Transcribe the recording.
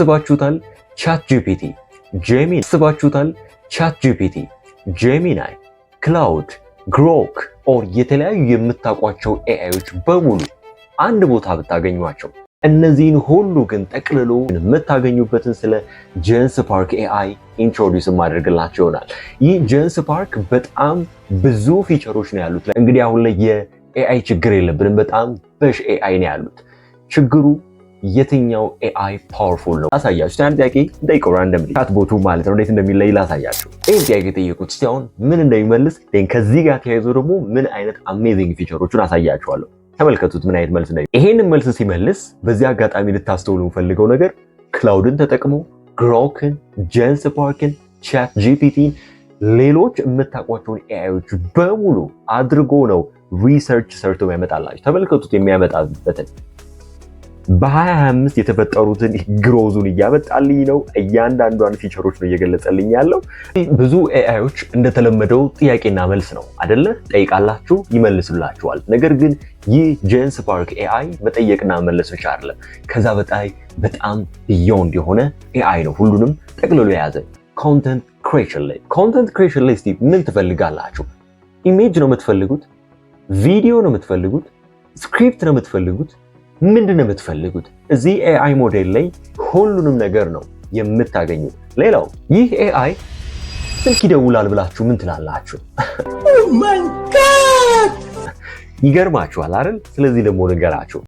አስባችሁታል? ቻት ጂፒቲ፣ ጄሚኒ አስባችሁታል? ቻት ጂፒቲ፣ ጄሚናይ፣ ክላውድ፣ ግሮክ ኦር የተለያዩ የምታውቋቸው ኤአይዎች በሙሉ አንድ ቦታ ብታገኟቸው እነዚህን ሁሉ ግን ጠቅልሎ የምታገኙበትን ስለ ጀንስፓርክ ኤአይ ኢንትሮዲዩስ ማድረግላችሁ ይሆናል። ይህ ጀንስፓርክ በጣም ብዙ ፊቸሮች ነው ያሉት። እንግዲህ አሁን ላይ የኤአይ ችግር የለብንም፣ በጣም በሽ ኤአይ ነው ያሉት። ችግሩ የትኛው ኤአይ ፓወርፉል ነው? ላሳያችሁ። አንድ ጥያቄ ጠይቀው ራንደም ቻት ቦቱ ማለት ነው እንዴት እንደሚለይ ላሳያችሁ። ይሄን ጥያቄ ጠየቁት። እስቲ አሁን ምን እንደሚመልስ ከዚህ ጋር ተያይዞ ደግሞ ምን አይነት አሜዚንግ ፊቸሮችን አሳያችኋለሁ። ተመልከቱት ምን አይነት መልስ ነው። ይሄንን መልስ ሲመልስ በዚህ አጋጣሚ ልታስተውሉ የምፈልገው ነገር ክላውድን ተጠቅሞ ግሮክን፣ ጀንስፓርክን፣ ቻት ጂፒቲን ሌሎች የምታውቋቸውን ኤአይዎች በሙሉ አድርጎ ነው ሪሰርች ሰርቶ ያመጣላችሁ። ተመልከቱት የሚያመጣበትን በ2025 የተፈጠሩትን ግሮዙን እያመጣልኝ ነው። እያንዳንዷን ፊቸሮች ነው እየገለጸልኝ ያለው። ብዙ ኤአይዎች እንደተለመደው ጥያቄና መልስ ነው አይደለ? ጠይቃላችሁ ይመልሱላችኋል። ነገር ግን ይህ ጀንስፓርክ ኤአይ መጠየቅና መመለስ ብቻ አይደለም፣ ከዛ በጣም ቢዮንድ የሆነ ኤአይ ነው። ሁሉንም ጠቅልሎ የያዘ ኮንተንት ክሬሽን ላይ እስቲ ምን ትፈልጋላችሁ? ኢሜጅ ነው የምትፈልጉት? ቪዲዮ ነው የምትፈልጉት? ስክሪፕት ነው የምትፈልጉት? ምንድን ነው የምትፈልጉት? እዚህ ኤአይ ሞዴል ላይ ሁሉንም ነገር ነው የምታገኙት። ሌላው ይህ ኤአይ ስልክ ይደውላል ብላችሁ ምን ትላላችሁ? ይገርማችኋል አይደል? ስለዚህ ደግሞ ልንገራችሁ።